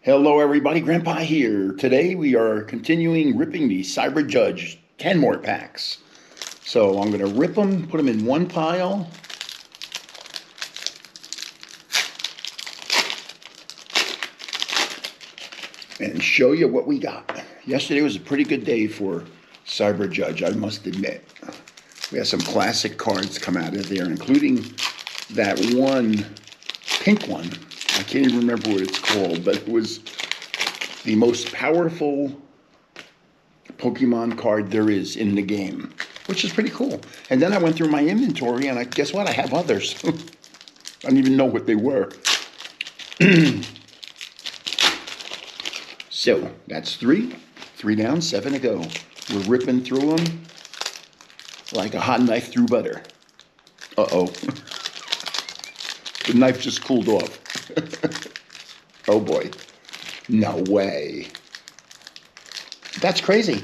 Hello everybody, Grandpa here. Today we are continuing ripping the Cyber Judge 10 more packs. So I'm going to rip them, put them in one pile. And show you what we got. Yesterday was a pretty good day for Cyber Judge, I must admit. We had some classic cards come out of there, including that one pink one. I can't even remember what it's called, but it was the most powerful Pokemon card there is in the game, which is pretty cool. And then I went through my inventory, and guess what? I have others. I don't even know what they were. So, that's three down, 7 to go. We're ripping through them like a hot knife through butter. Uh-oh. The knife just cooled off. Oh boy. No way. That's crazy.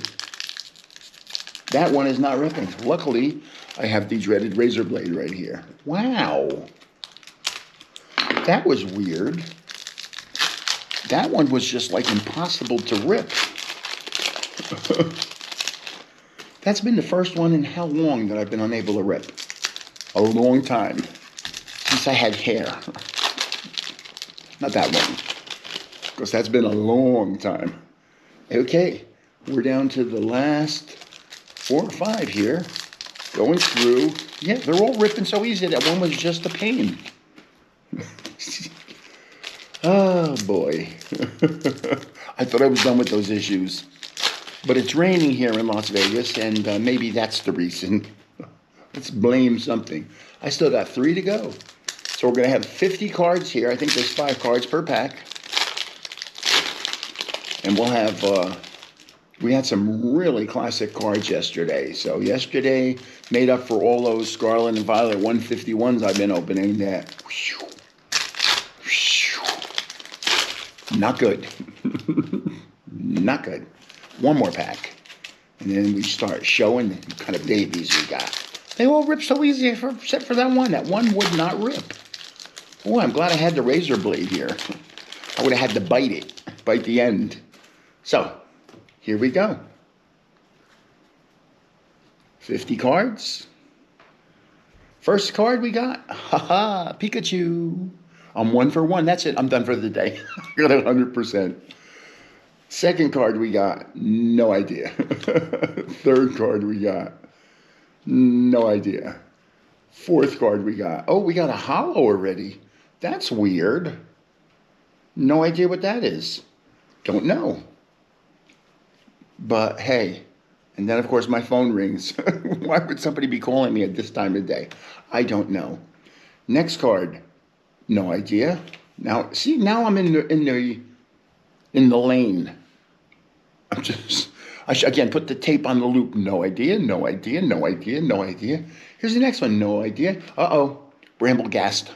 That one is not ripping. Luckily, I have the dreaded razor blade right here. Wow. That was weird. That one was just like impossible to rip. That's been the first one in how long that I've been unable to rip? A long time. Since I had hair. Not that long. Because that's been a long time. Okay, we're down to the last 4 or 5 here. Going through. Yeah, they're all ripping so easy. That one was just a pain. Oh boy. I thought I was done with those issues. But it's raining here in Las Vegas, and maybe that's the reason. Let's blame something. I still got 3 to go. So we're going to have 50 cards here. I think there's 5 cards per pack. And we'll have, we had some really classic cards yesterday. So yesterday made up for all those Scarlet and Violet 151s I've been opening. That. Not good. Not good. One more pack. And then we start showing what kind of babies we got. They all rip so easy except for that one. That one would not rip. Oh, I'm glad I had the razor blade here. I would have had to bite the end. So, here we go. 50 cards. First card we got, haha, Pikachu. I'm 1 for 1, that's it, I'm done for the day. I got 100%. Second card we got, no idea. Third card we got, no idea. Fourth card we got, oh, we got a holo already. That's weird. No idea what that is. Don't know. But hey, and then of course my phone rings. Why would somebody be calling me at this time of day? I don't know. Next card, no idea. Now, see, now I'm in the lane. I'm just, again, put the tape on the loop. No idea, no idea, no idea, no idea. Here's the next one, no idea. Uh-oh, Bramblegast.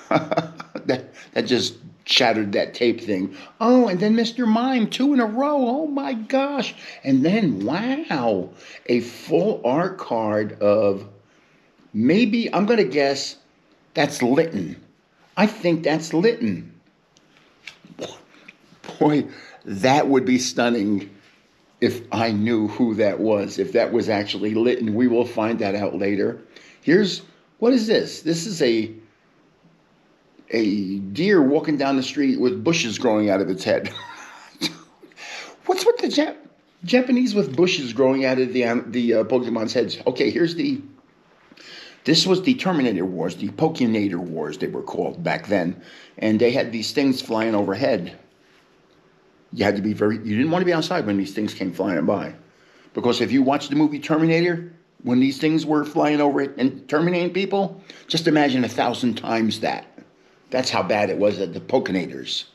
that just shattered that tape thing. Oh, and then Mr. Mime, 2 in a row. Oh my gosh. And then, wow, a full art card of maybe, I'm going to guess, that's Litten. I think that's Litten. Boy, that would be stunning if I knew who that was, if that was actually Litten. We will find that out later. Here's, what is this? This is a deer walking down the street with bushes growing out of its head. What's with the Japanese with bushes growing out of the Pokemon's heads? Okay, here's this was the Terminator Wars, the Pokenator Wars they were called back then. And they had these things flying overhead. You had to be you didn't want to be outside when these things came flying by. Because if you watched the movie Terminator, when these things were flying over it and terminating people, just imagine 1,000 times that. That's how bad it was at the Pokenators.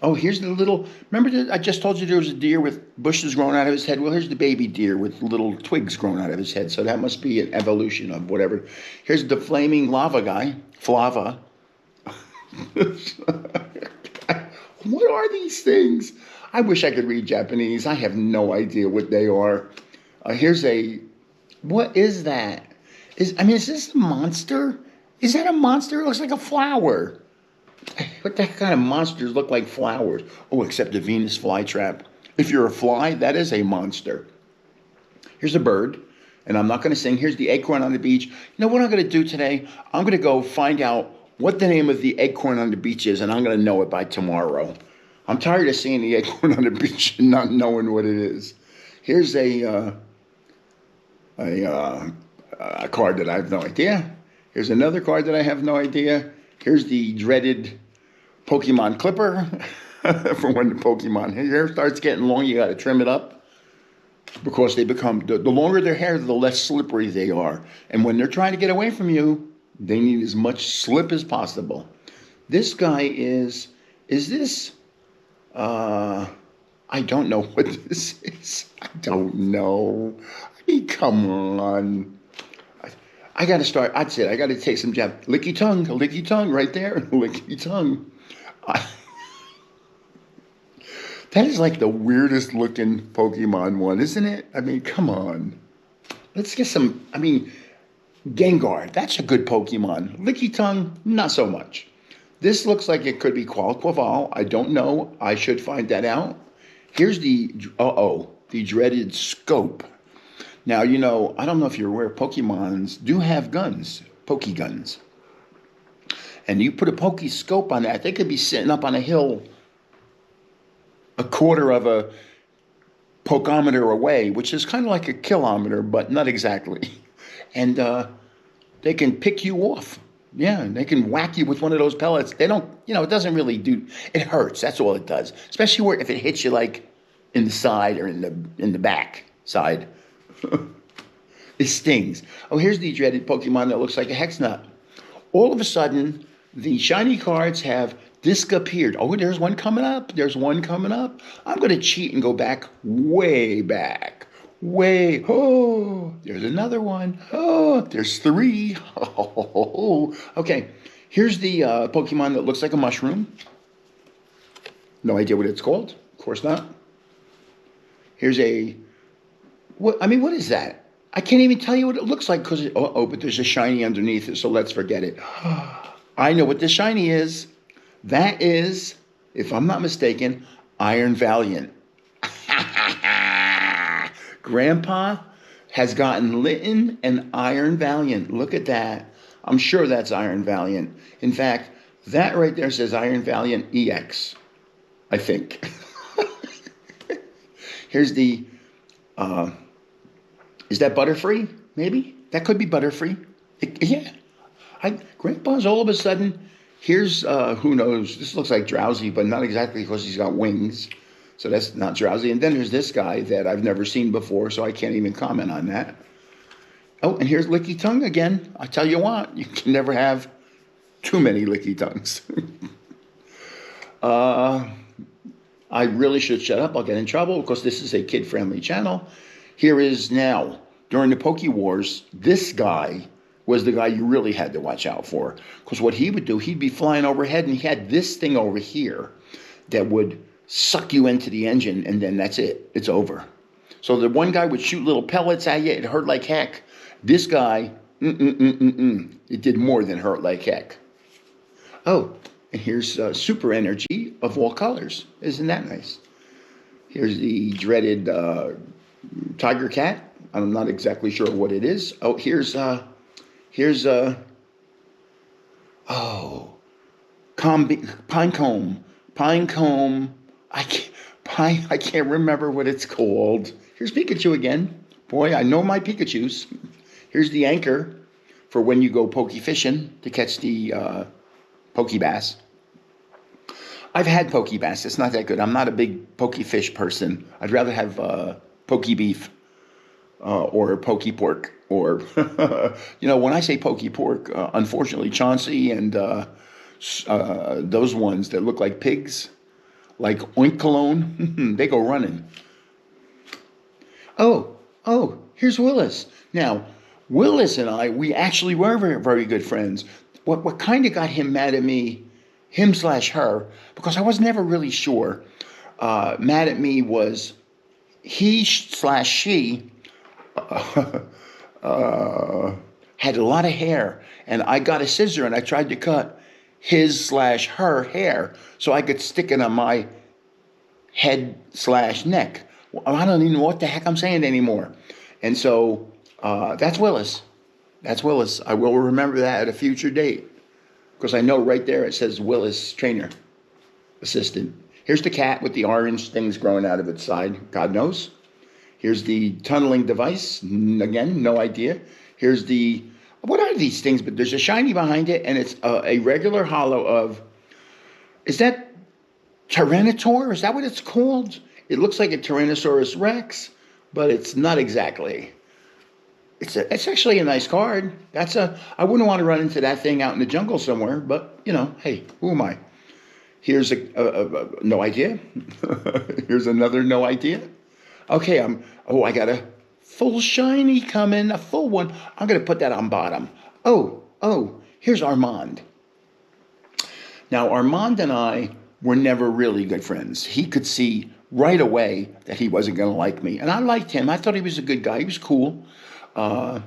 Oh, here's the little, remember I just told you there was a deer with bushes growing out of his head? Well, here's the baby deer with little twigs growing out of his head. So that must be an evolution of whatever. Here's the flaming lava guy, Flava. What are these things? I wish I could read Japanese. I have no idea what they are. Here's what is that? Is this a monster? Is that a monster? It looks like a flower. What the kind of monsters look like flowers? Oh, except the Venus flytrap. If you're a fly, that is a monster. Here's a bird, and I'm not going to sing. Here's the acorn on the beach. You know what I'm going to do today? I'm going to go find out what the name of the acorn on the beach is, and I'm going to know it by tomorrow. I'm tired of seeing the acorn on the beach and not knowing what it is. Here's a card that I have no idea. Here's another card that I have no idea. Here's the dreaded Pokemon clipper for when the Pokemon hair starts getting long. You got to trim it up because they become, the longer their hair, the less slippery they are. And when they're trying to get away from you, they need as much slip as possible. This guy is this, I don't know what this is. I don't know. I mean, come on. I got to start. That's it. I got to take some jab. Licky tongue right there. Licky tongue. That is like the weirdest looking Pokemon one, isn't it? I mean, come on. Let's get some. I mean, Gengar. That's a good Pokemon. Licky tongue, not so much. This looks like it could be Quaquaval. I don't know. I should find that out. Here's the the dreaded Scope. Now, you know, I don't know if you're aware, Pokemons do have guns, Pokeguns. And you put a Pokescope on that, they could be sitting up on a hill a quarter of a pokeometer away, which is kind of like a kilometer, but not exactly. And they can pick you off. Yeah, they can whack you with one of those pellets. They don't, you know, it doesn't really do, it hurts. That's all it does. Especially if it hits you like in the side or in the back side. It stings. Oh, here's the dreaded Pokemon that looks like a hex nut. All of a sudden, the shiny cards have disappeared. Oh, there's one coming up. There's one coming up. I'm going to cheat and go back. Oh, there's another one. Oh, there's three. Oh, okay. Here's the Pokemon that looks like a mushroom. No idea what it's called. Of course not. Here's a... What is that? I can't even tell you what it looks like because but there's a shiny underneath it, so let's forget it. I know what the shiny is. That is, if I'm not mistaken, Iron Valiant. Grandpa has gotten Litten and Iron Valiant. Look at that. I'm sure that's Iron Valiant. In fact, that right there says Iron Valiant EX, I think. Here's the... is that Butterfree? Maybe? That could be Butterfree. Yeah. Grandpa's all of a sudden, here's, who knows, this looks like Drowsy, but not exactly because he's got wings. So that's not Drowsy. And then there's this guy that I've never seen before, so I can't even comment on that. Oh, and here's Licky Tongue again. I tell you what, you can never have too many Licky Tongues. I really should shut up. I'll get in trouble because this is a kid-friendly channel. Here is now, during the Poke Wars, this guy was the guy you really had to watch out for. Because what he would do, he'd be flying overhead, and he had this thing over here that would suck you into the engine, and then that's it. It's over. So the one guy would shoot little pellets at you. It hurt like heck. This guy, it did more than hurt like heck. Oh, and here's Super Energy of all colors. Isn't that nice? Here's the dreaded... Tiger Cat. I'm not exactly sure what it is. Oh, here's Pinecomb. I can't remember what it's called. Here's Pikachu again. Boy, I know my Pikachus. Here's the anchor for when you go poke fishing to catch the poke bass. I've had poke bass. It's not that good. I'm not a big poke fish person. I'd rather have poke beef or poke pork, or you know, when I say poke pork, unfortunately Chauncey and those ones that look like pigs, like Oink Cologne, they go running. Oh, here's Willis. Now, Willis and I, we actually were very, very good friends. What kind of got him mad at me, him/her, because I was never really sure. Mad at me was he/she had a lot of hair, and I got a scissor and I tried to cut his/her hair so I could stick it on my head/neck. I don't even know what the heck I'm saying anymore. And so that's Willis. That's Willis. I will remember that at a future date because I know right there it says Willis trainer assistant. Here's the cat with the orange things growing out of its side. God knows. Here's the tunneling device. Again, no idea. Here's the, what are these things? But there's a shiny behind it, and it's a regular hollow of, is that Tyrannosaur? Is that what it's called? It looks like a Tyrannosaurus Rex, but it's not exactly. It's actually a nice card. I wouldn't want to run into that thing out in the jungle somewhere, but, you know, hey, who am I? Here's a no idea. Here's another no idea. Okay, I got a full shiny coming, a full one. I'm going to put that on bottom. Oh, here's Armand. Now, Armand and I were never really good friends. He could see right away that he wasn't going to like me. And I liked him. I thought he was a good guy. He was cool. But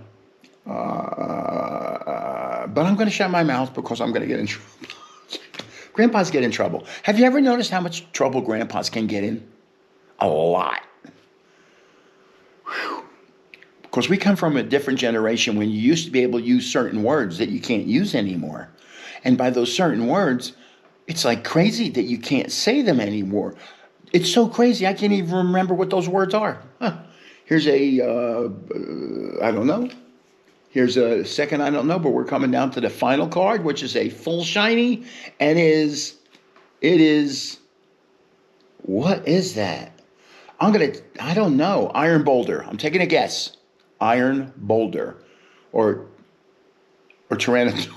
I'm going to shut my mouth because I'm going to get in trouble. Grandpas get in trouble. Have you ever noticed how much trouble grandpas can get in? A lot. Whew. Because we come from a different generation when you used to be able to use certain words that you can't use anymore. And by those certain words, it's like crazy that you can't say them anymore. It's so crazy, I can't even remember what those words are. Here's I don't know. Here's a second, I don't know, but we're coming down to the final card, which is a full shiny, and it is, what is that? I don't know, Iron Boulder. I'm taking a guess. Iron Boulder. Or Tyrannosaurus.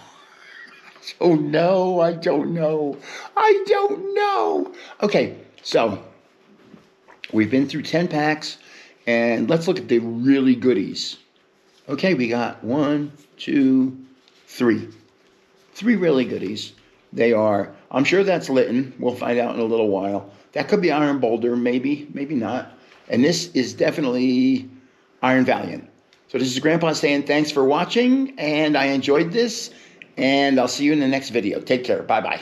Oh no, I don't know. I don't know. Okay, so we've been through 10 packs, and let's look at the really goodies. Okay, we got 1, 2, 3. 3 really goodies. They are, I'm sure that's Litten. We'll find out in a little while. That could be Iron Boulder, maybe not. And this is definitely Iron Valiant. So this is Grandpa saying thanks for watching, and I enjoyed this, and I'll see you in the next video. Take care. Bye-bye.